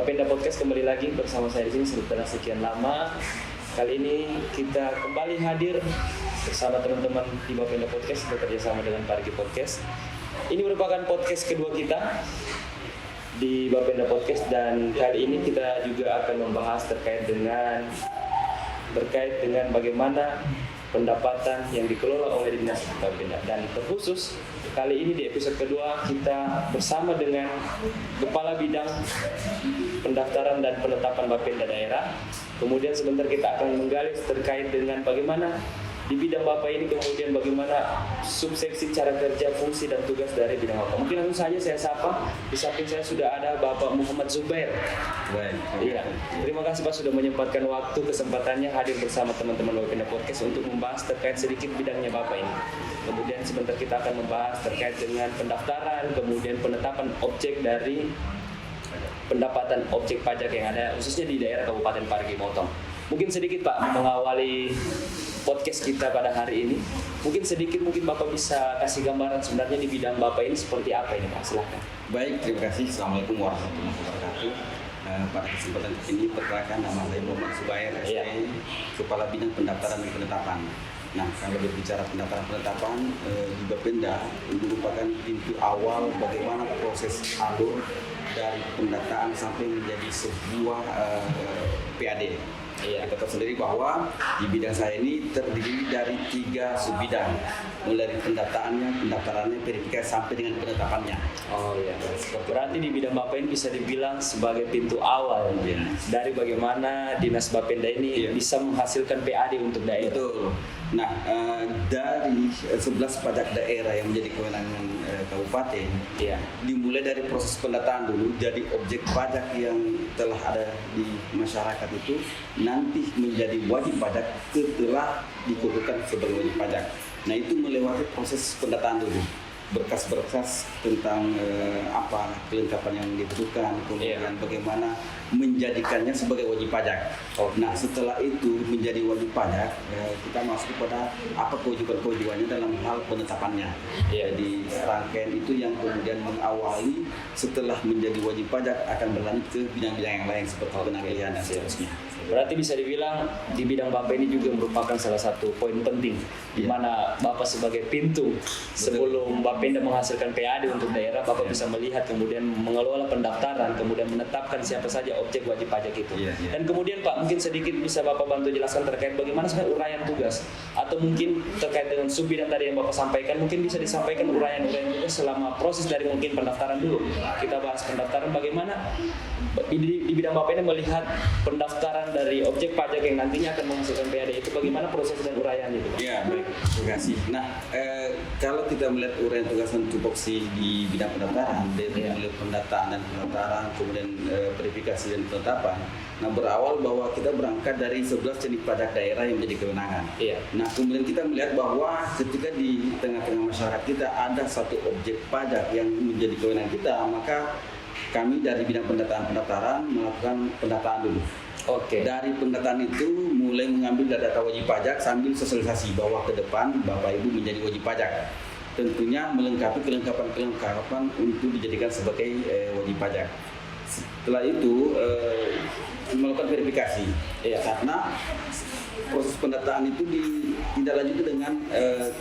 Bapenda Podcast kembali lagi bersama saya di sini setelah sekian lama. Kali ini kita kembali hadir bersama teman-teman di Bapenda Podcast bekerja sama dengan Pargi Podcast. Ini merupakan podcast kedua kita di Bapenda Podcast dan kali ini kita juga akan membahas terkait dengan bagaimana pendapatan yang dikelola oleh Dinas Bapenda, dan terkhusus kali ini di episode kedua kita bersama dengan Kepala Bidang Pendaftaran dan Penetapan Bapenda Daerah. Kemudian sebentar kita akan menggali terkait dengan bagaimana di bidang Bapak ini, kemudian bagaimana subseksi cara kerja, fungsi dan tugas dari bidang Bapak. Mungkin langsung saja saya sapa. Di samping saya sudah ada Bapak Muhammad Zubair. Baik. Iya. Terima kasih Pak sudah menyempatkan waktu kesempatannya hadir bersama teman-teman Bapenda Podcast untuk membahas terkait sedikit bidangnya Bapak ini. Kemudian sebentar kita akan membahas terkait dengan pendaftaran, kemudian penetapan objek dari pendapatan objek pajak yang ada khususnya di daerah Kabupaten Parigi Motong. Mungkin sedikit Pak mengawali podcast kita pada hari ini. Mungkin Bapak bisa kasih gambaran sebenarnya di bidang Bapak ini seperti apa ini Pak, silahkan. Baik, terima kasih. Assalamualaikum warahmatullahi wabarakatuh. Pada kesempatan ini perkenalkan nama saya Muhammad Zubair, Kepala Bidang Pendaftaran dan Penetapan. Nah, kalau berbicara pendaftaran-penetapan di Bapenda itu merupakan pintu awal bagaimana proses alur dari pendataan sampai menjadi sebuah PAD. Kita tahu sendiri bahwa di bidang saya ini terdiri dari 3 subbidang, mulai dari pendaftarannya, verifikasi sampai dengan penetapannya. Oh iya, berarti di bidang Bapak ini bisa dibilang sebagai pintu awal dari bagaimana Dinas Bapenda ini bisa menghasilkan PAD untuk daerah. Betul. Nah, dari 11 pajak daerah yang menjadi kewenangan kabupaten, dimulai dari proses pendataan dulu, jadi objek pajak yang telah ada di masyarakat itu nanti menjadi wajib pajak setelah dikukuhkan sebagai wajib pajak. Nah, itu melewati proses pendataan dulu, berkas-berkas tentang apa kelengkapan yang dibutuhkan, kemudian bagaimana menjadikannya sebagai wajib pajak. Nah, setelah itu menjadi wajib pajak, kita masuk kepada apa kewajiban-kewajibannya dalam hal penetapannya. Jadi rangkaian itu yang kemudian mengawali setelah menjadi wajib pajak akan berlanjut ke bidang-bidang yang lain seperti penagihan dan seterusnya. Berarti bisa dibilang di bidang Bapak ini juga merupakan salah satu poin penting di mana Bapak sebagai pintu sebelum Bapenda menghasilkan PAD untuk daerah, Bapak bisa melihat kemudian mengelola pendaftaran, kemudian menetapkan siapa saja objek wajib pajak itu. Dan kemudian Pak, mungkin sedikit bisa Bapak bantu jelaskan terkait bagaimana sebenarnya uraian tugas, atau mungkin terkait dengan subbidang tadi yang Bapak sampaikan, mungkin bisa disampaikan uraian tugas selama proses dari mungkin pendaftaran dulu. Kita bahas pendaftaran, bagaimana di bidang Bapak ini melihat pendaftaran dari objek pajak yang nantinya akan menghasilkan PAD itu, bagaimana proses dan uraian itu? Ya, baik, terima kasih. Nah, kalau kita melihat uraian tugas dan tupoksi di bidang pendaftaran, dari mulai pendataan dan pendaftaran, kemudian verifikasi dan penetapan. Nah, berawal bahwa kita berangkat dari 11 jenis pajak daerah yang menjadi kewenangan. Nah, kemudian kita melihat bahwa ketika di tengah-tengah masyarakat kita ada satu objek pajak yang menjadi kewenangan kita, maka kami dari bidang pendaftaran melakukan pendataan dulu. Dari pendataan itu mulai mengambil data wajib pajak sambil sosialisasi bahwa ke depan Bapak Ibu menjadi wajib pajak. Tentunya melengkapi kelengkapan untuk dijadikan sebagai wajib pajak. Setelah itu melakukan verifikasi. Karena proses pendataan itu ditindaklanjuti dengan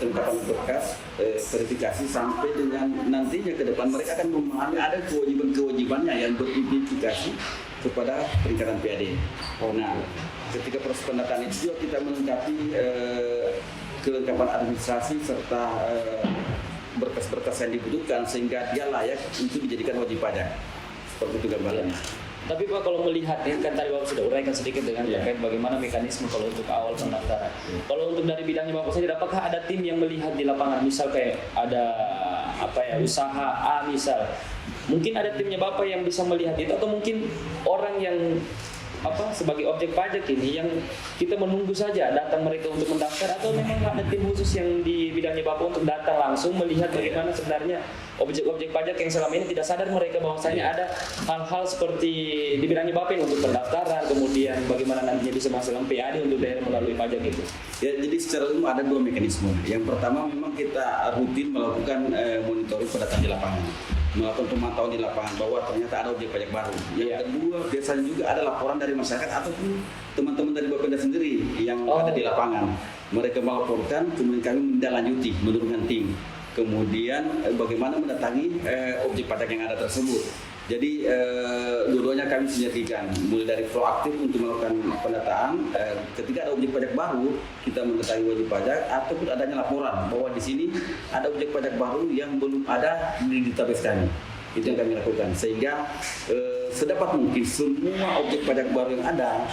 kelengkapan berkas, verifikasi sampai dengan nantinya ke depan mereka akan memahami ada kewajiban-kewajibannya yang berimplikasi kepada peningkatan PAD. Nah, ketika proses pendataan itu juga kita melengkapi kelengkapan administrasi serta berkas-berkas yang dibutuhkan sehingga dia layak untuk dijadikan wajib pajak. Seperti itu gambarannya. Tapi Pak, kalau melihat ini kan tadi Bapak sudah uraikan sedikit dengan terkait bagaimana mekanisme kalau untuk awal pendaftaran. Kalau untuk dari bidangnya Bapak sendiri, apakah ada tim yang melihat di lapangan, misal kayak ada usaha A misal, mungkin ada timnya Bapak yang bisa melihat itu, atau mungkin orang yang sebagai objek pajak ini yang kita menunggu saja datang mereka untuk mendaftar, atau memang ada tim khusus yang di bidangnya Bapak untuk datang langsung melihat bagaimana sebenarnya objek-objek pajak yang selama ini tidak sadar mereka bahwasanya ada hal-hal seperti di bidangnya Bapak untuk pendaftaran, kemudian bagaimana nantinya bisa menghasilkan PAD untuk daerah melalui pajak itu. Jadi secara umum ada 2 mekanisme. Yang pertama memang kita rutin melakukan monitoring pendataan di lapangan. melakukan pemantauan di lapangan bahwa ternyata ada objek pajak baru. Yang kedua, biasanya juga ada laporan dari masyarakat ataupun teman-teman dari Bapenda sendiri yang ada di lapangan. Mereka melaporkan, kemudian kami menindaklanjuti, menurunkan tim. Kemudian bagaimana mendatangi objek pajak yang ada tersebut. Jadi dua-duanya kami sinergikan, mulai dari proaktif untuk melakukan pendataan. Ketika ada objek pajak baru, kita mendatangi wajib pajak ataupun adanya laporan bahwa di sini ada objek pajak baru yang belum ada di database kami. Itu yang kami lakukan, sehingga sedapat mungkin semua objek pajak baru yang ada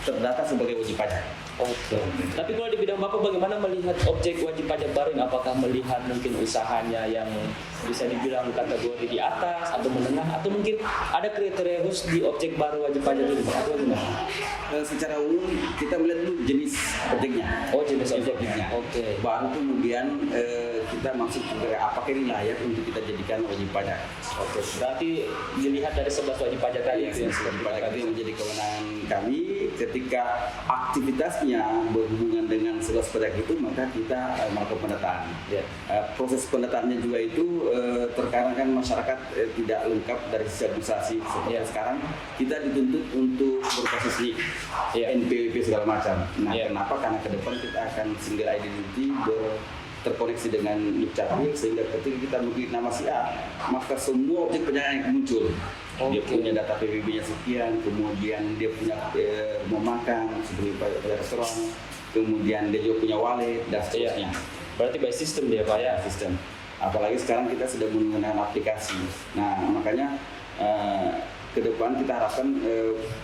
terdata sebagai wajib pajak. Oke. Tapi kalau di bidang Bapak bagaimana melihat objek wajib pajak baru ini? Apakah melihat mungkin usahanya yang bisa dibilang kategori di atas atau menengah, atau mungkin ada kriteria khusus di objek baru wajib pajak ini? Atau gimana? Secara umum kita melihat dulu jenis objeknya. Oh, jenis objeknya. Oke. Baru kemudian kita masuk ke apakah ini layak untuk kita jadikan wajib pajak. Oke. Berarti dilihat dari 11 wajib pajak tadi itu yang wajib pajak itu yang menjadi kewenangan kami. Ketika aktivitasnya berhubungan dengan 11 pajak itu, maka kita melakukan pendataan. Proses pendataannya juga itu terkadang kan masyarakat tidak lengkap dari sisi administrasi. Seperti sekarang kita dituntut untuk berbasis NIK, NPWP segala macam. Nah, kenapa? Karena ke depan kita akan single identity terkoneksi dengan Dukcapil, sehingga ketika kita memberi nama si A, maka semua objek pajak yang muncul. Dia punya data PBB-nya sekian, kemudian dia punya rumah makan seperti restoran, kemudian dia juga punya wallet dan seterusnya. Berarti by system dia Pak ya? Sistem. Apalagi sekarang kita sudah menggunakan aplikasi. Nah, makanya ke depan kita harapkan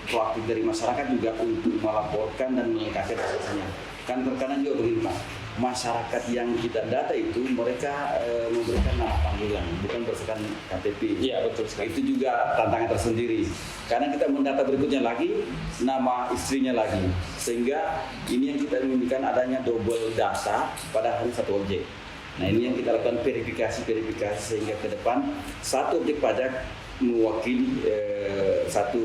proaktif dari masyarakat juga untuk melaporkan dan melengkapi datanya. Kan terkadang juga begini Pak, masyarakat yang kita data itu mereka memberikan nama panggilan, bukan berdasarkan KTP. Iya, betul sekali. Itu juga tantangan tersendiri. Karena kita mendata berikutnya lagi nama istrinya lagi, sehingga ini yang kita inginkan adanya double data pada hari satu objek. Nah, ini yang kita lakukan verifikasi sehingga ke depan satu objek pajak mewakili satu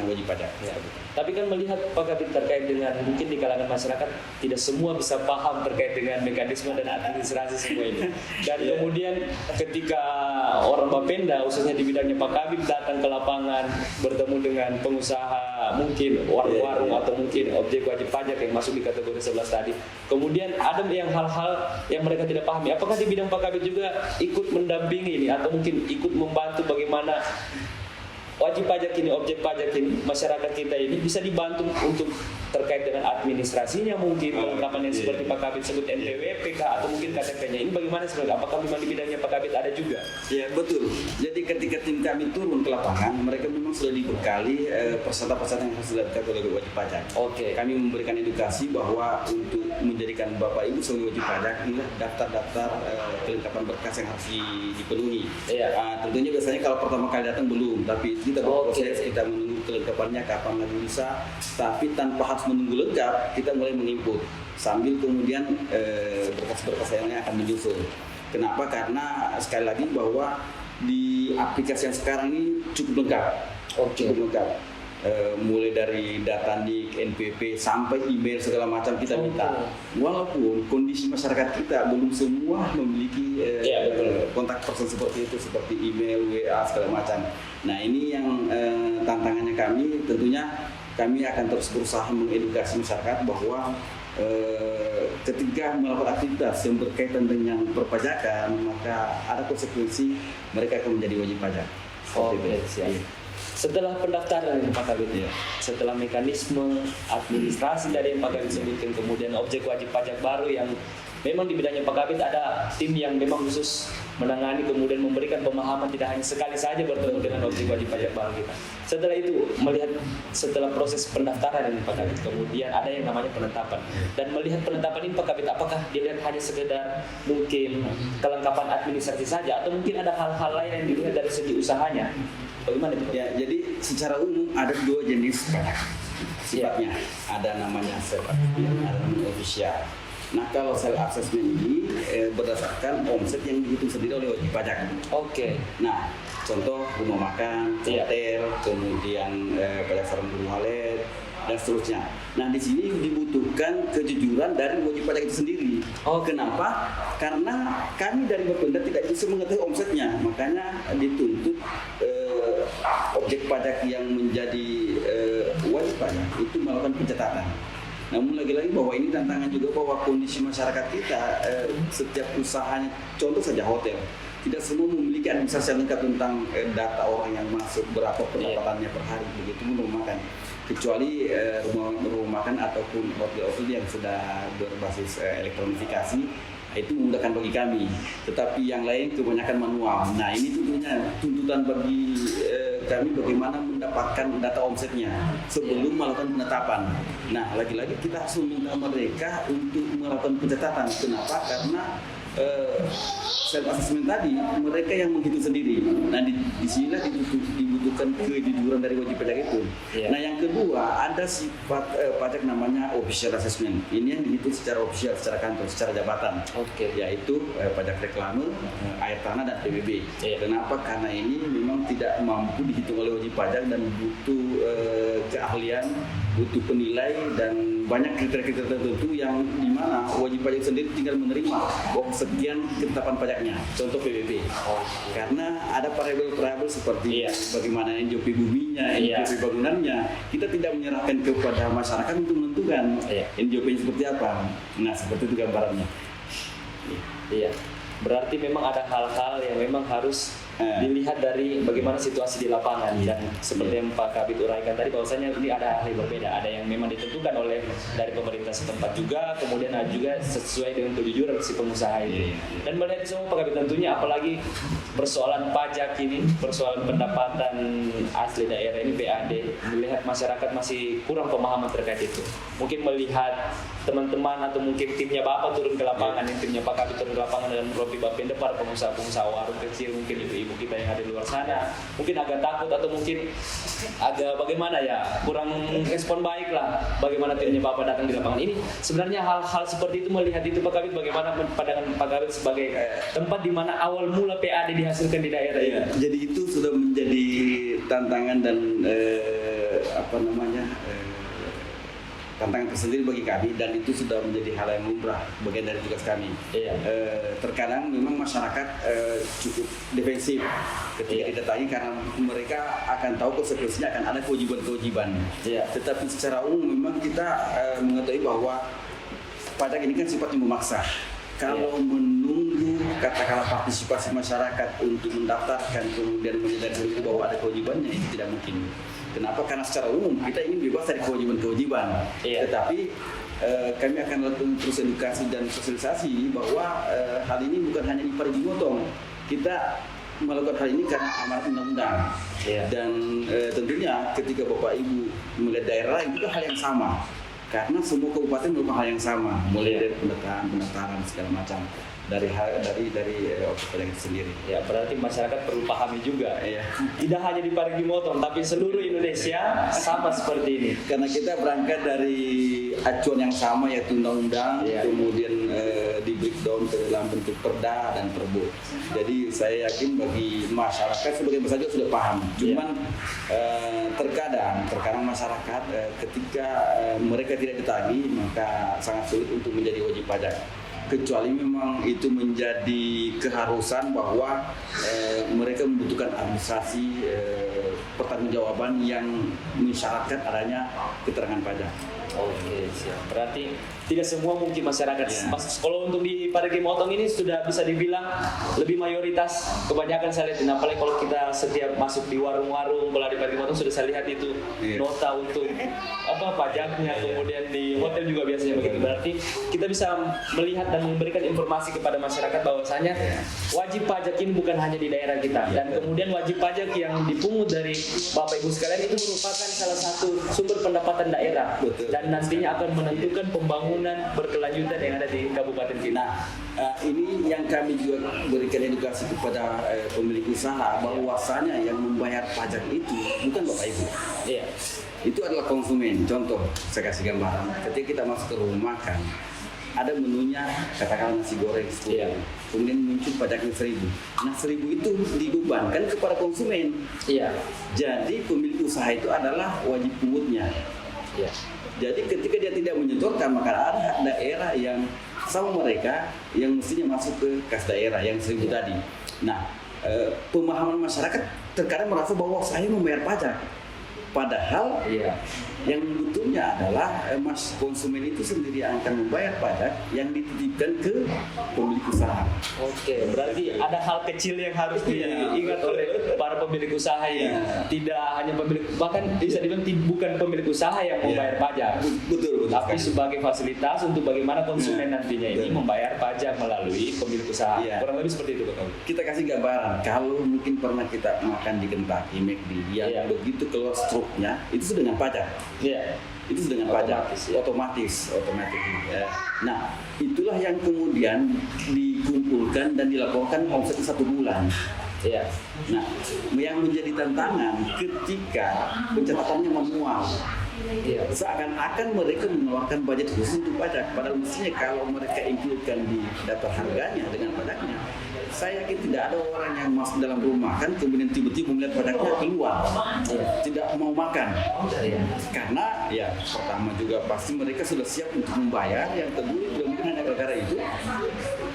wajib pajak. Ya, tapi kan melihat Pak Kabid terkait dengan mungkin di kalangan masyarakat tidak semua bisa paham terkait dengan mekanisme dan administrasi semua ini. Dan kemudian ketika orang Bapenda khususnya di bidangnya Pak Kabid datang ke lapangan bertemu dengan pengusaha mungkin warung-warung atau mungkin objek wajib pajak yang masuk di kategori 11 tadi. Kemudian ada yang hal-hal yang mereka tidak pahami. Apakah di bidang Pak Kabid juga ikut mendampingi ini atau mungkin ikut membantu bagaimana wajib pajak ini, objek pajak ini, masyarakat kita ini bisa dibantu untuk terkait dengan administrasinya mungkin, kelengkapan yang seperti Pak Kabid sebut NPWP atau mungkin KTP-nya. Ini bagaimana sebenarnya? Apakah memang di bidangnya Pak Kabid ada juga? Ya, betul. Jadi ketika tim kami turun ke lapangan, mereka memang sudah dibekali peserta-peserta yang harus dilakukan oleh wajib pajak. Oke. Kami memberikan edukasi bahwa untuk menjadikan Bapak Ibu sebagai wajib pajak, inilah daftar-daftar kelengkapan berkas yang harus dipenuhi. Tentunya biasanya kalau pertama kali datang belum, tapi kita berproses, kita menunggu kelengkapannya kapan lagi bisa, tapi tanpa harus menunggu lengkap, kita mulai menginput sambil kemudian berkas-berkas lainnya akan menyusul. Kenapa? Karena sekali lagi bahwa di aplikasi yang sekarang ini cukup lengkap, cukup lengkap. Mulai dari data NIK, NPWP sampai email segala macam kita minta. Walaupun kondisi masyarakat kita belum semua memiliki kontak person seperti itu, seperti email, WA segala macam. Nah, ini yang tantangannya kami. Tentunya kami akan terus berusaha mengedukasi masyarakat bahwa ketika melakukan aktivitas yang berkaitan dengan perpajakan, maka ada konsekuensi mereka akan menjadi wajib pajak. Siap. Setelah pendaftaran Pak Kabid, setelah mekanisme administrasi dari yang Pak Kabid sebutkan, kemudian objek wajib pajak baru yang memang di bidangnya Pak Kabid ada tim yang memang khusus menangani, kemudian memberikan pemahaman tidak hanya sekali saja bertemu dengan objek wajib pajak baru kita. Setelah itu melihat setelah proses pendaftaran ini Pak Kabid, kemudian ada yang namanya penetapan. Dan melihat penetapan ini Pak Kabid, apakah dilihat hanya sekedar mungkin kelengkapan administrasi saja atau mungkin ada hal-hal lain yang dilihat dari segi usahanya? Bagaimana itu? Ya, jadi secara umum ada dua jenis pajak sifatnya. Ada namanya self assessment, ada namanya official. Nah, kalau self assessment ini berdasarkan omset yang dihitung sendiri oleh wajib pajak. Oke. Nah, contoh rumah makan, hotel, kemudian pajak sarana wallet dan seterusnya. Nah, di sini dibutuhkan kejujuran dari wajib pajak itu sendiri. Oh, kenapa? Karena kami dari Bapenda tidak bisa mengetahui omsetnya, makanya dituntut objek pajak yang menjadi wajib pajak itu melakukan pencatatan. Namun lagi-lagi bahwa ini tantangan juga bahwa kondisi masyarakat kita setiap usahanya, contoh saja hotel, tidak semua memiliki administrasi yang lengkap tentang data orang yang masuk, berapa pendapatannya per hari, begitu rumah makan. Kecuali rumah makan ataupun hotel-hotel yang sudah berbasis elektronifikasi, itu memudahkan bagi kami. Tetapi yang lain kebanyakan manual. Nah ini tentunya tuntutan bagi kami bagaimana mendapatkan data omsetnya sebelum melakukan penetapan. Nah lagi-lagi kita harus meminta mereka untuk melakukan pencatatan. Kenapa? Karena self assessment tadi mereka yang menghitung sendiri. Nah di sinilah dibutuhkan kejujuran dari wajib pajak itu. Nah yang kedua ada sifat pajak namanya official assessment. Ini yang dihitung secara official, secara kantor, secara jabatan. Yaitu pajak reklame, air tanah dan PBB. Kenapa? Karena ini memang tidak mampu dihitung oleh wajib pajak dan butuh keahlian, butuh penilai dan banyak kriteria-kriteria tertentu yang dimana wajib pajak sendiri tinggal menerima sekian ketetapan pajaknya. Contoh PBB. Karena ada variabel-variabel seperti bagaimana NJOP buminya, NJOP bangunannya, kita tidak menyerahkan kepada masyarakat untuk menentukan NJOP-nya seperti apa. Nah seperti itu gambarannya. Iya. Berarti memang ada hal-hal yang memang harus dilihat dari bagaimana situasi di lapangan dan seperti yang Pak Kabid uraikan tadi bahwasanya ini ada hal yang berbeda, ada yang memang ditentukan oleh dari pemerintah setempat juga, kemudian ada juga sesuai dengan kejujuran si pengusaha itu. Dan melihat semua Pak Kabid tentunya apalagi persoalan pajak ini, persoalan pendapatan asli daerah ini PAD, melihat masyarakat masih kurang pemahaman terkait itu. Mungkin melihat teman-teman atau mungkin timnya Bapak turun ke lapangan, timnya Pak Kabid turun ke lapangan dan Profi Bapenda, para pengusaha-pengusaha warung kecil, mungkin ibu-ibu kita yang ada di luar sana mungkin agak takut atau mungkin agak bagaimana ya, kurang respon baik lah bagaimana timnya Bapak datang di lapangan ini. Sebenarnya hal-hal seperti itu, melihat itu Pak Kabid, bagaimana pandangan Pak Kabid sebagai tempat di mana awal mula PAD dihasilkan di daerah ini? Jadi itu sudah menjadi tantangan dan tantangan tersendiri bagi kami, dan itu sudah menjadi hal yang lumrah, bagian dari tugas kami. Terkadang memang masyarakat cukup defensif ketika didatangi karena mereka akan tahu konsekuensinya, akan ada kewajiban-kewajiban. Tetapi secara umum memang kita mengetahui bahwa pajak ini kan sifatnya memaksa. Kalau menunggu katakanlah partisipasi masyarakat untuk mendaftarkan kemudian menyadari bahwa ada kewajibannya, itu tidak mungkin. Kenapa? Karena secara umum kita ingin bebas dari kewajiban-kewajiban. Tetapi kami akan lakukan terus edukasi dan sosialisasi bahwa hal ini bukan hanya di Parigi Motong. Kita melakukan hal ini karena amanat undang-undang. Dan tentunya ketika Bapak Ibu melihat daerah itu hal yang sama. Karena semua kabupaten melakukan hal yang sama, mulai dari pendaftaran segala macam. Dari objek pajak itu sendiri. Ya, berarti masyarakat perlu pahami juga. Tidak hanya di Parigi Motong, tapi seluruh Indonesia sama seperti ini. Karena kita berangkat dari acuan yang sama, yaitu undang-undang, kemudian di breakdown ke dalam bentuk perda dan perbu. Jadi saya yakin bagi masyarakat sebagian besar juga sudah paham. Cuman terkadang masyarakat ketika mereka tidak ditagih, maka sangat sulit untuk menjadi wajib pajak. Kecuali memang itu menjadi keharusan bahwa mereka membutuhkan administrasi pertanggungjawaban yang mensyaratkan adanya keterangan pajak. Oke, siap. Berarti tidak semua mungkin masyarakat. Kalau untuk di Parigi Motong ini sudah bisa dibilang lebih mayoritas, kebanyakan saya lihat. Apalagi kalau kita setiap masuk di warung-warung, kalau di Parigi Motong sudah saya lihat itu nota untuk pajaknya. Kemudian di hotel juga biasanya begitu. Berarti kita bisa melihat dan memberikan informasi kepada masyarakat bahwasanya wajib pajak ini bukan hanya di daerah kita, dan kemudian wajib pajak yang dipungut dari Bapak Ibu sekalian itu merupakan salah satu sumber pendapatan daerah. Dan nantinya akan menentukan pembangunan berkelanjutan yang ada di kabupaten kita. Nah, ini yang kami juga berikan edukasi kepada pemilik usaha bahwasanya yang membayar pajak itu bukan Bapak Ibu. Itu adalah konsumen. Contoh, saya kasih gambaran. Ketika kita masuk ke rumah makan, ada menunya katakanlah nasi goreng 10, kemudian muncul pajaknya 1.000. Nah 1.000 itu dibebankan kepada konsumen. Jadi pemilik usaha itu adalah wajib pungutnya. Jadi ketika dia tidak menyetorkan, maka ada daerah yang sama mereka yang mestinya masuk ke kas daerah yang 1.000 tadi. Nah, pemahaman masyarakat terkadang merasa bahwa saya membayar pajak, padahal yang betulnya adalah mas konsumen itu sendiri yang akan membayar pajak yang dititipkan ke pemilik usaha. Oke, berarti ada hal kecil yang harus diingat oleh para pemilik usaha ya. Tidak hanya pemilik, bahkan bisa dibilang bukan pemilik usaha yang membayar pajak. Betul. Tapi sebagai fasilitas untuk bagaimana konsumen nantinya ini membayar pajak melalui pemilik usaha. Kurang lebih seperti itu, Pak. Kita kasih gambaran, kalau mungkin pernah kita makan di Kentucky, McD, yang begitu keluar struknya, itu sudah dengan pajak. Itu sudah dengan pajak, otomatis. Ya. Nah, itulah yang kemudian dikumpulkan dan dilaporkan omset 1 bulan. Nah, yang menjadi tantangan ketika pencatatannya manual. Seakan-akan mereka mengeluarkan budget khusus untuk pajak, padahal mestinya kalau mereka includekan di daftar harganya dengan pajaknya, saya yakin tidak ada orang yang masuk dalam rumah kan kemudian tiba-tiba melihat pajaknya keluar, tidak mau makan, karena pertama juga pasti mereka sudah siap untuk membayar, yang kedua juga mungkin hanya gara-gara itu.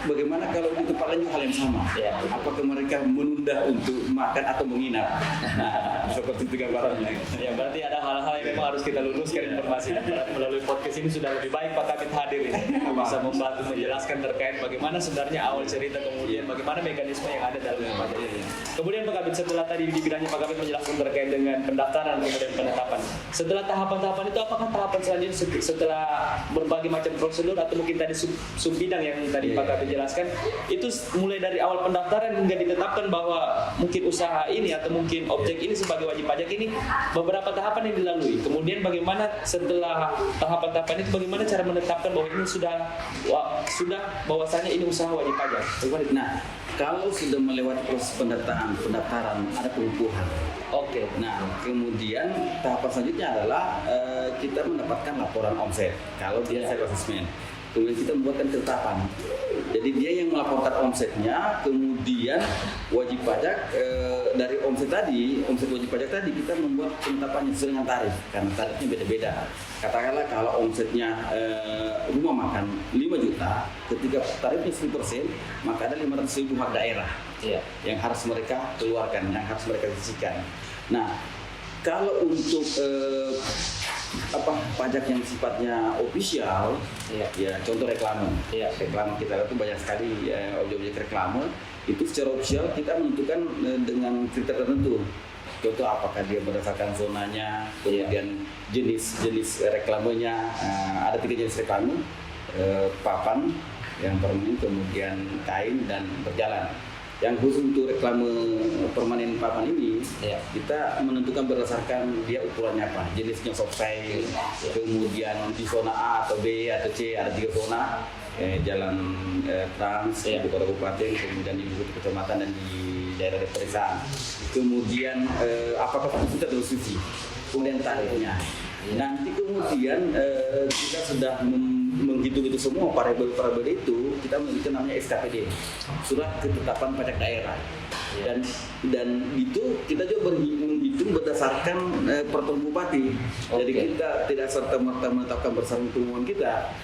Bagaimana kalau di tempat lain hal yang sama? Apakah mereka menunda untuk makan atau menginap? Nah, seperti itu gambarannya. Ya, berarti ada hal-hal yang memang harus kita luruskan informasi melalui podcast ini. Sudah lebih baik Pak Kabit hadir ini bisa membantu menjelaskan terkait bagaimana sebenarnya awal cerita, kemudian bagaimana mekanisme yang ada dalam pajak ini. Kemudian Pak Kabit, setelah tadi di bidangnya Pak Kabit menjelaskan terkait dengan pendaftaran kemudian penetapan. Setelah tahapan-tahapan itu, apakah tahapan selanjutnya setelah berbagai macam prosedur atau mungkin tadi sub bidang yang tadi Pak Kabit jelaskan, itu mulai dari awal pendaftaran hingga ditetapkan bahwa mungkin usaha ini atau mungkin objek ini sebagai wajib pajak ini beberapa tahapan yang dilalui. Kemudian bagaimana setelah tahapan-tahapan itu, bagaimana cara menetapkan bahwa ini sudah bahwasanya ini usaha wajib pajak? Nah, kalau sudah melewati proses pendaftaran ada pengukuhan. Nah, kemudian tahapan selanjutnya adalah kita mendapatkan laporan omset. Kalau dia self assessment, kemudian kita membuatkan ketetapan. Jadi dia yang melaporkan omsetnya, kemudian wajib pajak dari omset wajib pajak tadi kita membuat penetapannya sesuai dengan tarif, karena tarifnya beda-beda. Katakanlah kalau omsetnya rumah makan 5 juta, ketika tarifnya 10%, maka ada 500.000 hak daerah yang harus mereka keluarkan, yang harus mereka sisihkan. Nah, kalau untuk pajak yang sifatnya ofisial, contoh reklame. Reklame kita itu banyak sekali objek-objek reklame. Itu secara ofisial kita menentukan dengan kriteria tertentu. Contoh apakah dia berdasarkan zonanya, kemudian jenis reklamenya. Ada 3 jenis reklame, papan yang permanen, kemudian kain dan berjalan. Yang khusus untuk reklame permanen papan ini, kita menentukan berdasarkan dia ukurannya apa, jenisnya soft sale, kemudian di zona A atau B atau C, ada 3 zona, jalan trans, ibu kota kabupaten, kemudian di ibu kota kecamatan dan di daerah desa. Kemudian apakah kita susi, kemudian tarifnya. Nanti kemudian kita sudah menghitung itu semua variabel-variabel itu, kita memiliki namanya SKPD, surat ketetapan pajak daerah. Dan itu kita juga menghitung berdasarkan peraturan bupati. Jadi kita tidak serta-merta menetapkan berdasarkan pengumuman kita.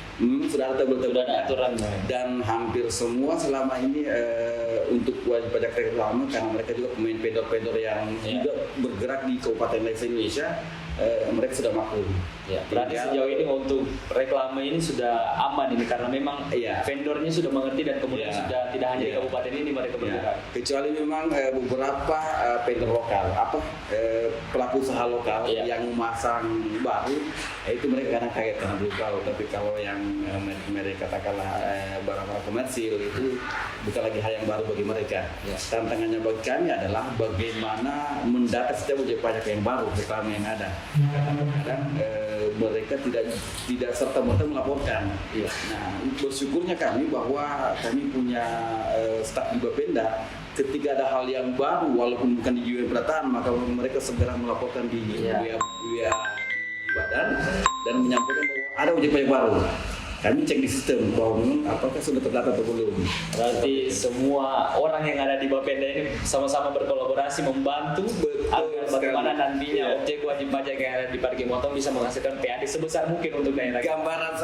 Sudah ada aturan dan hampir semua selama ini untuk wajib pajak reklame, karena mereka juga pemain vendor-vendor yang juga bergerak di kabupaten lain Indonesia, mereka sudah maklum. Berarti sejauh ini untuk reklame ini sudah aman ini, karena memang vendornya sudah mengerti dan kemudian sudah tidak hanya di kabupaten ini mereka bergerak. Kecuali memang beberapa vendor lokal, pelaku usaha lokal yang memasang baru, itu mereka kadang kaget karena belum tahu. Tapi kalau yang mereka katakanlah barang-barang komersil, itu bukan lagi hal yang baru bagi mereka. Tantangannya bagi kami adalah bagaimana mendata setiap wajib pajak yang baru, reklame yang ada. Kadang-kadang mereka tidak serta-merta melaporkan. Nah, bersyukurnya kami bahwa kami punya staf di Bapenda. Ketika ada hal yang baru, walaupun bukan di UN Perataan, maka mereka segera melaporkan di WA badan dan menyampaikan bahwa ada wajib pajak baru. kami cek di sistem bahwa memang apakah sudah terdata atau belum. Berarti semua orang yang ada di Bapenda ini sama-sama berkolaborasi membantu agar bagaimana nantinya objek wajib pajak yang ada di Parigi Motong bisa menghasilkan PAD sebesar mungkin untuk daerah. Gambaran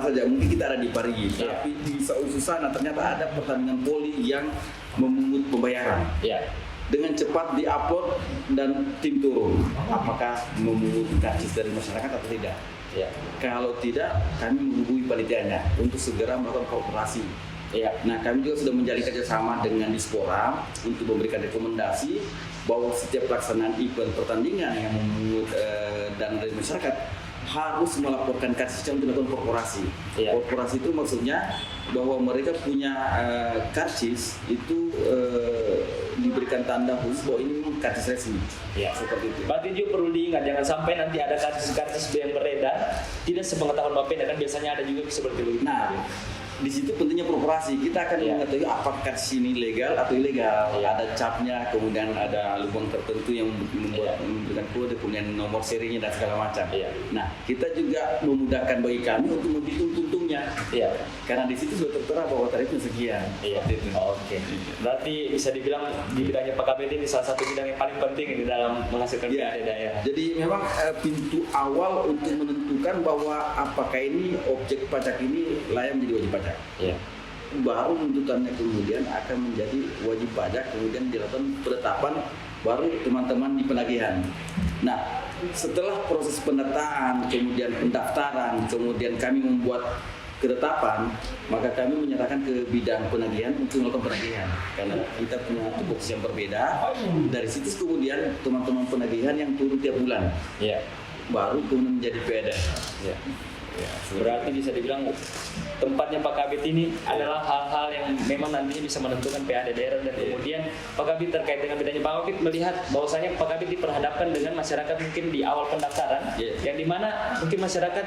saja. Mungkin kita ada di Parigi, tapi di usus sana ternyata ada pertandingan voli yang memungut pembayaran. Iya. Dengan cepat diupload dan tim turun. Apakah memungut karcis dari masyarakat atau tidak? Iya. Kalau tidak, kami menghubungi panitianya untuk segera melakukan kooperasi. Iya. Nah, kami juga sudah menjalin kerjasama dengan Dispora untuk memberikan rekomendasi bahwa setiap pelaksanaan event pertandingan yang memungut dana dari masyarakat harus melaporkan karcis untuk dilakukan korporasi. Iya. Korporasi itu maksudnya bahwa mereka punya karcis itu diberikan tanda khusus bahwa ini memang karcis resmi. Ya. Seperti itu. Berarti juga perlu diingat jangan sampai nanti ada karcis-karcis yang beredar tidak sepengetahuan Bapenda, kan biasanya ada juga seperti begitu. Nah, di situ pentingnya korporasi. Kita akan mengetahui apakah karcis ini legal atau ilegal. Ada capnya, kemudian ada lubang tertentu yang memberikan kode, kemudian nomor serinya dan segala macam. Nah, kita juga memudahkan bagi kami untuk menghitung untungnya. Karena di situ sudah tertera bahwa tarifnya sekian. Oke. Berarti bisa dibilang di bidangnya Pak Kabid ini salah satu bidang yang paling penting di dalam menghasilkan PAD daerah. Jadi memang pintu awal untuk menentukan bahwa apakah ini objek pajak ini layak menjadi wajib pajak. Baru tuntutannya kemudian akan menjadi wajib pajak, kemudian dilakukan penetapan, baru teman-teman di penagihan. Nah, setelah proses pendataan, kemudian pendaftaran, kemudian kami membuat ketetapan, maka kami menyerahkan ke bidang penagihan untuk melakukan penagihan. Karena kita punya tupoksi yang berbeda. Dari situ kemudian teman-teman penagihan yang turun tiap bulan, baru kemudian menjadi PAD. Berarti bisa dibilang tempatnya Pak Kabid ini adalah hal-hal yang memang nantinya bisa menentukan PAD daerah, dan kemudian Pak Kabid terkait dengan bidangnya Pak Kabid melihat bahwasanya Pak Kabid diperhadapkan dengan masyarakat mungkin di awal pendaftaran, yang dimana mungkin masyarakat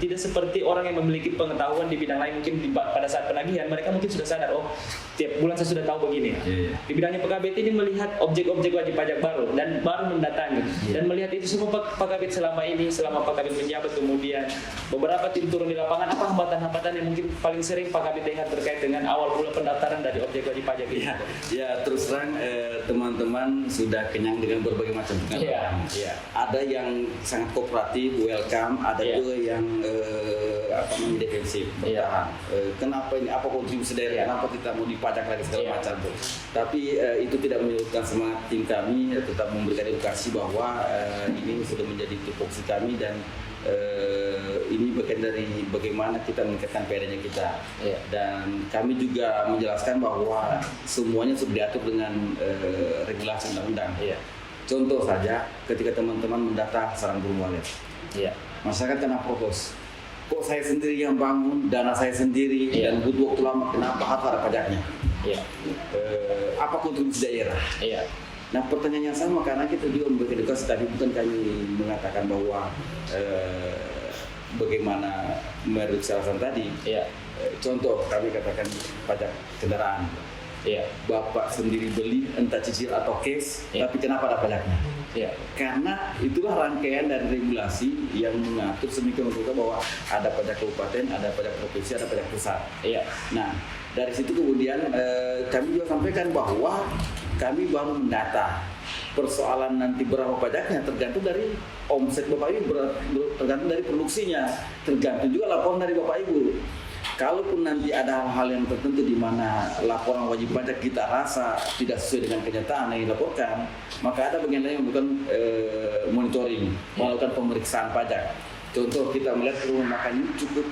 tidak seperti orang yang memiliki pengetahuan di bidang lain. Mungkin pada saat penagihan mereka mungkin sudah sadar, oh tiap bulan saya sudah tahu begini. Di bidangnya Pak Kabid ini melihat objek-objek wajib pajak baru dan baru mendatangi dan melihat itu semua. Pak Kabid selama Pak Kabid menjabat, kemudian beberapa tim turun di lapangan, apa hambatan-hambatan yang mungkin paling sering Pak Kabid dengar terkait dengan awal mula pendaftaran dari objek wajib pajak ini? Terus terang teman-teman sudah kenyang dengan berbagai macam pengalaman. Ada yang sangat kooperatif, welcome, ada juga yang defensif, bertahan. Kenapa ini? Apa kontribusi daerah? Kenapa kita mau dipajak lagi segala macam tuh? Tapi itu tidak menyurutkan semangat tim kami, tetap memberikan edukasi bahwa ini sudah menjadi tupoksi kami, dan ini bagian dari bagaimana kita meningkatkan PAD-nya kita. Dan kami juga menjelaskan bahwa semuanya sudah diatur dengan regulasi undang-undang. Contoh saja, ketika teman-teman mendata sarang burung walet, masyarakat kena protes. Kok saya sendiri yang bangun, dana saya sendiri, dan butuh waktu lama, kenapa harus ada pajaknya? Apa kontribusi daerah? Nah, pertanyaan yang sama, karena kita juga memberikan edukasi, tapi bukan kami mengatakan bahwa bagaimana menurut alasan tadi. Contoh, kami katakan pajak kendaraan. Bapak sendiri beli, entah cicil atau cash, tapi kenapa ada pajaknya? Karena itulah rangkaian dari regulasi yang mengatur sedemikian rupa bahwa ada pajak kabupaten, ada pajak provinsi, ada pajak pusat. Nah, dari situ kemudian kami juga sampaikan bahwa kami baru mendata. Persoalan nanti berapa pajaknya tergantung dari omset Bapak Ibu, tergantung dari produksinya, tergantung juga laporan dari Bapak Ibu. Kalaupun nanti ada hal-hal yang tertentu di mana laporan wajib pajak kita rasa tidak sesuai dengan kenyataan yang dilaporkan, maka ada bagian lain yang bukan monitoring, melakukan pemeriksaan pajak. Contoh, kita melihat rumah makan ini cukup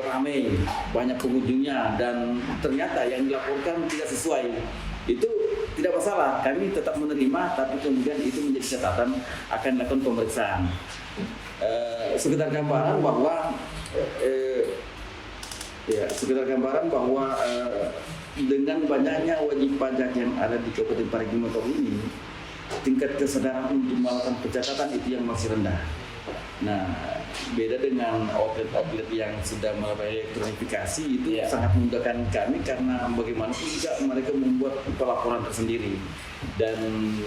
ramai, banyak pengunjungnya, dan ternyata yang dilaporkan tidak sesuai. Itu tidak masalah, kami tetap menerima, tapi kemudian itu menjadi catatan akan dilakukan pemeriksaan. Sekedar gambaran bahwa dengan banyaknya wajib pajak yang ada di Kabupaten Parigi Motong ini, tingkat kesadaran untuk melakukan pencatatan itu yang masih rendah. Nah, beda dengan outlet-outlet yang sudah melakukan elektronifikasi itu Iya. sangat memudahkan kami karena bagaimanapun juga mereka membuat pelaporan tersendiri dan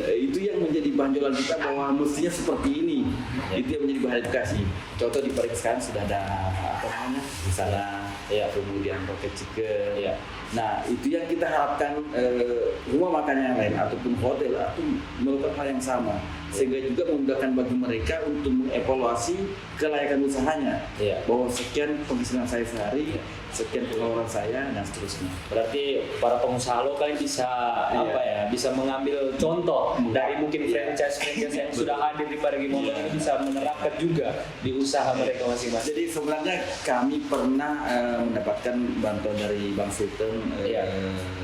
itu yang menjadi banjolan kita bahwa mestinya seperti ini. Itu yang menjadi bahan edukasi. Contoh di Paris sekarang sudah ada apa namanya di sana, ya kemudian Rocket Chicken. Iya. Nah, itu yang kita harapkan rumah makan yang lain ataupun hotel atau melakukan hal yang sama sehingga juga memudahkan bagi mereka untuk mengevaluasi kelayakan usahanya. Iya. Bahwa sekian penghasilan saya sehari, sekian pengeluaran saya dan seterusnya. Berarti para pengusaha lokal bisa apa ya, bisa mengambil contoh dari mungkin franchise yang sudah hadir di Parigi Motong ini bisa menerapkan juga di usaha mereka masing-masing. Jadi sebenarnya kami pernah mendapatkan bantuan dari Bang Sultan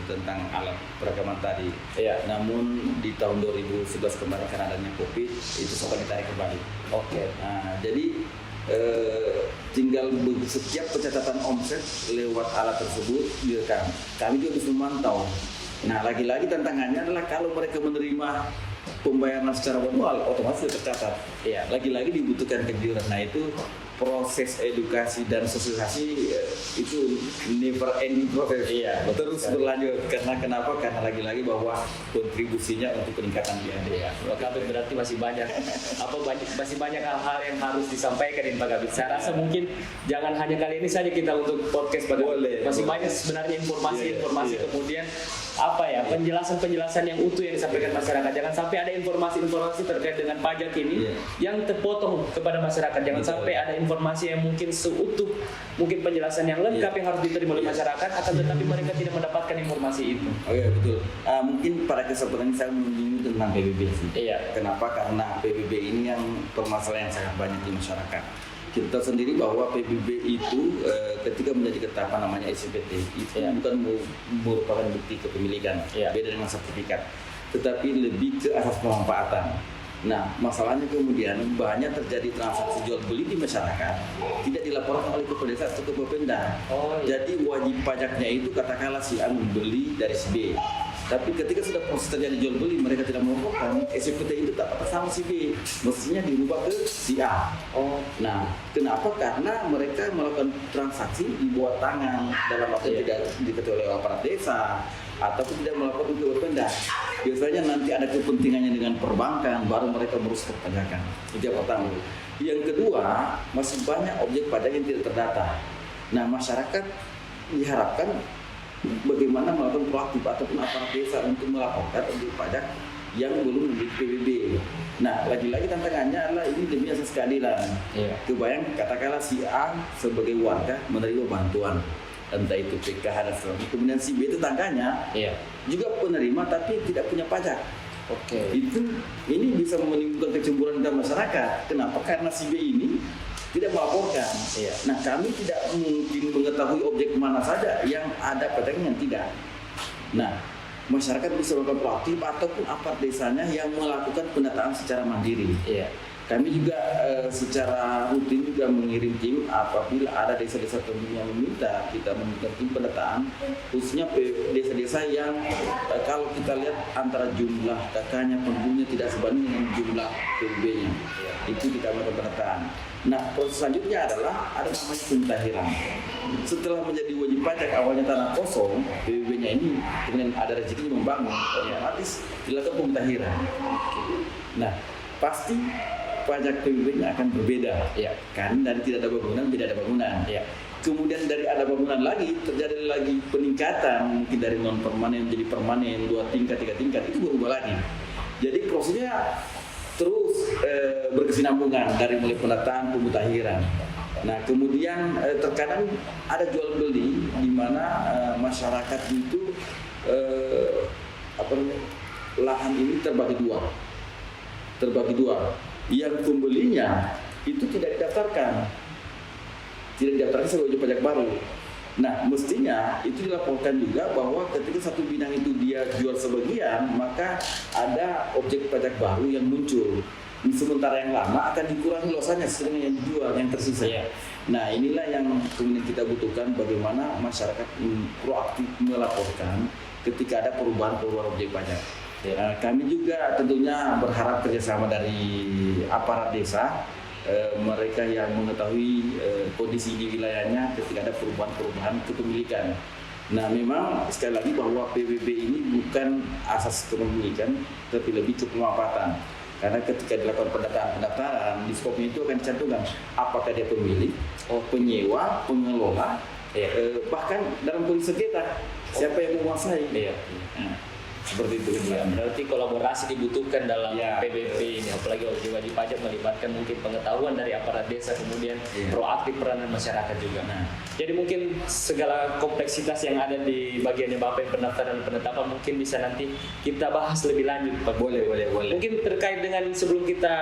tentang alat perekaman tadi. Iya. Namun di tahun 2011 kemarin karena adanya COVID itu sempat ditarik kembali. Oke. Nah, jadi tinggal setiap pencatatan omset lewat alat tersebut direkam. Kami juga bisa memantau. Nah, lagi-lagi tantangannya adalah kalau mereka menerima pembayaran secara manual, otomatis tercatat. Iya. Lagi-lagi dibutuhkan kejujuran. Nah, itu proses edukasi dan sosialisasi itu never ending proses. Iya, Terus berlanjut. Karena kenapa? Karena lagi-lagi bahwa kontribusinya untuk peningkatan PND. Ya, Pak Kabit berarti masih banyak masih banyak hal-hal yang harus disampaikan ini Pak Kabit. Saya rasa mungkin jangan hanya kali ini saja kita untuk podcast Pak Kabit. Boleh, Masih boleh. banyak sebenarnya informasi-informasi Iya. kemudian apa ya, penjelasan-penjelasan yang utuh yang disampaikan masyarakat. Jangan sampai ada informasi-informasi terkait dengan pajak ini Iya. yang terpotong kepada masyarakat. Jangan Betul. sampai ada informasi yang mungkin seutuh, mungkin penjelasan yang lengkap yang harus diterima oleh masyarakat, akan tetapi mereka tidak mendapatkan informasi itu. Oh iya, betul. Mungkin pada kesempatan ini saya menyinggung tentang PBB sih. Iya. Kenapa? Karena PBB ini yang permasalahan yang sangat banyak di masyarakat. Kita tahu sendiri bahwa PBB itu ketika menjadi ketetapan namanya SPT itu Iya. bukan merupakan bukti kepemilikan, Iya. beda dengan sertifikat, tetapi lebih ke asas pemanfaatan. Nah, masalahnya kemudian banyak terjadi transaksi jual beli di masyarakat tidak dilaporkan oleh kepala desa atau ke Bapenda. Oh, iya. Jadi wajib pajaknya itu katakanlah si A membeli dari si B. Tapi ketika sudah proses terjadi jual beli mereka tidak melaporkan, SPT itu tak atas sama si B, mestinya dirubah ke si A. Oh, Nah, kenapa? Karena mereka melakukan transaksi di bawah tangan dalam waktu Iya. tidak diketahui oleh aparat desa ataupun tidak melakukan ke Bapenda. Biasanya nanti ada kepentingannya dengan perbankan, baru mereka merus perpajakan. Itu yang pertama. Yang kedua, masih banyak objek pajak yang tidak terdata. Nah, masyarakat diharapkan bagaimana melakukan proaktif ataupun aparat desa untuk melaporkan objek pajak yang belum memiliki PBB. Nah, lagi-lagi tantangannya adalah ini demi asas keadilan. iya. Kebayang katakanlah si A sebagai warga menerima bantuan, entah itu PKH dan sebagainya. Kemudian si B tetangganya Iya. juga penerima tapi tidak punya pajak. Oke. Ini bisa menimbulkan kecemburuan dalam masyarakat. Kenapa? Karena si B ini tidak melaporkan. Iya. Nah, kami tidak mungkin mengetahui objek mana saja yang ada pajaknya yang tidak. Nah, masyarakat bisa melakukan proaktif ataupun aparat desanya yang melakukan pendataan secara mandiri. Iya. Kami juga secara rutin juga mengirim tim apabila ada desa-desa tertentu yang meminta kita membuat tim pendataan, khususnya desa-desa yang kalau kita lihat antara jumlah kakaknya penduduknya tidak sebanding dengan jumlah PBB-nya. Itu kita melakukan pendataan. Nah, proses selanjutnya adalah ada namanya pemutahiran. Setelah menjadi wajib pajak awalnya tanah kosong, PBB-nya ini kemudian ada rezekinya membangun, otomatis dilakukan pemutahiran. Nah, pasti pajak PBB-nya akan berbeda, Iya. kan? Dari tidak ada bangunan, tidak ada bangunan. Iya. Kemudian dari ada bangunan lagi terjadi lagi peningkatan, mungkin dari non permanen menjadi permanen, 2 tingkat, 3 tingkat, itu berubah lagi. Jadi prosesnya terus berkesinambungan dari mulai pendataan, pemutahiran. Nah, kemudian terkadang ada jual beli di mana masyarakat itu lahan ini terbagi dua. Yang pembelinya itu tidak didaftarkan sebagai wajib pajak baru. Nah, mestinya itu dilaporkan juga bahwa ketika satu bidang itu dia jual sebagian, maka ada objek pajak baru yang muncul. Sementara yang lama akan dikurangi losanya sesuai dengan yang dijual, yang tersisa. Iya. Nah, inilah yang kemudian kita butuhkan bagaimana masyarakat proaktif melaporkan ketika ada perubahan objek pajak. Ya. Kami juga tentunya berharap kerjasama dari aparat desa mereka yang mengetahui kondisi di wilayahnya ketika ada perubahan-perubahan kepemilikan. Nah, memang sekali lagi bahwa PBB ini bukan asas kepemilikan, tapi lebih ke pemanfaatan. Karena ketika dilakukan pendaftaran, di skopnya itu akan dicantumkan apakah dia pemilik, penyewa, pengelola, bahkan dalam kondisi sengketa siapa yang menguasai. Nah, seperti itu. Ya, berarti kolaborasi dibutuhkan dalam Ya, PBB ini, apalagi wajib pajak melibatkan mungkin pengetahuan dari aparat desa, kemudian proaktif peranan masyarakat juga. Nah, jadi mungkin segala kompleksitas yang ada di bagiannya Bapak pendaftaran dan penetapan mungkin bisa nanti kita bahas lebih lanjut, Pak. boleh. Mungkin terkait dengan sebelum kita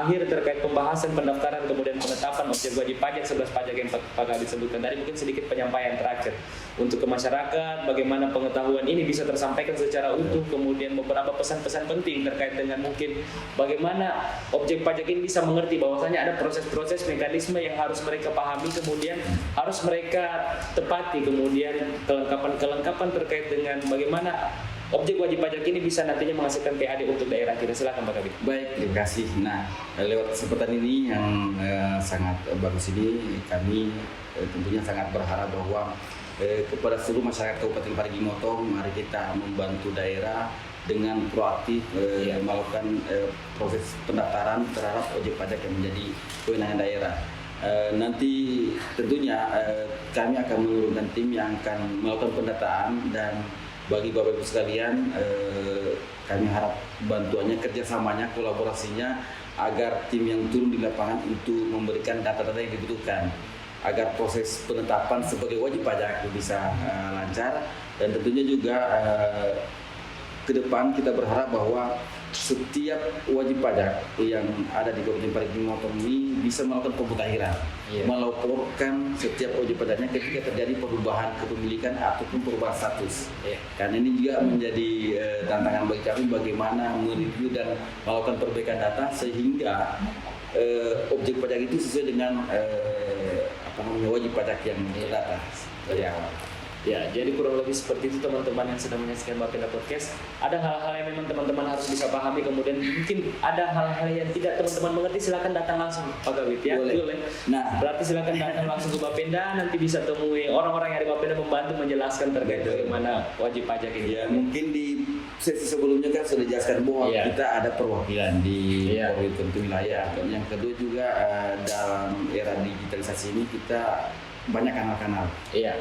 akhir terkait pembahasan pendaftaran kemudian penetapan objek wajib pajak 11 pajak yang Pak Kabit sebutkan tadi, mungkin sedikit penyampaian terakhir untuk ke masyarakat, bagaimana pengetahuan ini bisa tersampaikan secara utuh, kemudian beberapa pesan-pesan penting terkait dengan mungkin bagaimana objek pajak ini bisa mengerti bahwasanya ada proses-proses mekanisme yang harus mereka pahami, kemudian harus mereka tepati, kemudian kelengkapan terkait dengan bagaimana objek wajib pajak ini bisa nantinya menghasilkan PAD untuk daerah kita. Silakan Pak Kabit. baik, terima kasih. Nah, lewat kesempatan ini yang sangat bagus ini, kami tentunya sangat berharap bahwa kepada seluruh masyarakat Kabupaten Parigi Motong, mari kita membantu daerah dengan proaktif melakukan proses pendaftaran terhadap objek pajak yang menjadi kewenangan daerah. Nanti tentunya kami akan menurunkan tim yang akan melakukan pendataan, dan bagi Bapak Ibu sekalian, kami harap bantuannya, kerjasamanya, kolaborasinya agar tim yang turun di lapangan itu memberikan data-data yang dibutuhkan agar proses penetapan sebagai wajib pajak bisa lancar. Dan tentunya juga ke depan kita berharap bahwa setiap wajib pajak yang ada di Kabupaten Parigi Motong ini bisa melakukan pemutahiran, melaporkan setiap wajib pajaknya ketika terjadi perubahan kepemilikan ataupun perubahan status. Karena ini juga menjadi tantangan bagi kami bagaimana mereview dan melakukan perbaikan data sehingga objek pajak itu sesuai dengan wajib pajak yang terdata dari awal. Ya, jadi kurang lebih seperti itu teman-teman yang sedang menyaksikan Bapenda Podcast. Ada hal-hal yang memang teman-teman harus bisa pahami, kemudian mungkin ada hal-hal yang tidak teman-teman mengerti, silakan datang langsung Pak Kabit ya. Boleh. Nah, berarti silakan datang langsung ke Bapenda, nanti bisa temui orang-orang yang ada di Bapenda membantu menjelaskan terkait bagaimana wajib pajak ini. Ya, mungkin di sesi sebelumnya kan sudah dijelaskan bahwa kita ada perwakilan di Polres wilayah. Dan yang kedua juga dalam era digitalisasi ini kita banyak kanal-kanal.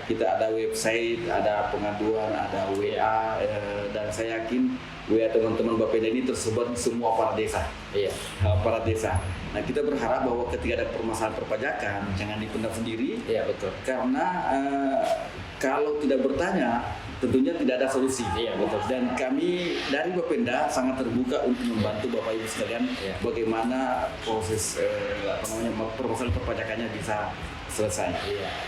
Kita ada website, ada pengaduan, ada WA, dan saya yakin WA teman-teman Bapenda ini tersebar di semua aparat desa. Aparat desa. Nah, kita berharap bahwa ketika ada permasalahan perpajakan jangan dipendam sendiri. Betul. Karena kalau tidak bertanya tentunya tidak ada solusi. Betul. Dan kami dari Bapenda sangat terbuka untuk membantu Bapak Ibu sekalian bagaimana proses permasalahan perpajakannya bisa selesai.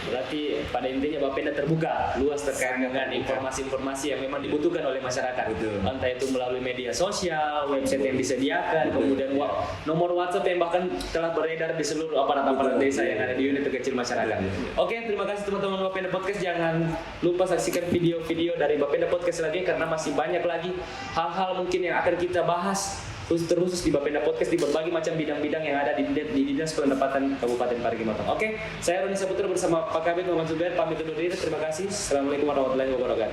Berarti pada intinya Bapenda terbuka luas terkait dengan informasi-informasi yang memang dibutuhkan oleh masyarakat. Entah itu melalui media sosial, website yang disediakan, kemudian nomor WhatsApp yang bahkan telah beredar di seluruh aparat-aparat desa yang ada di unit terkecil masyarakat. Oke, terima kasih teman-teman Bapenda Podcast. Jangan lupa saksikan video-video dari Bapenda Podcast lagi, karena masih banyak lagi hal-hal mungkin yang akan kita bahas terkhusus di Bapenda Podcast di berbagai macam bidang-bidang yang ada di Dinas Pendapatan Kabupaten Parigi Motong. Oke, saya Roni Saputra bersama Pak Kabit Muhammad Zubair pamit undur diri. Terima kasih. Assalamualaikum warahmatullahi wabarakatuh.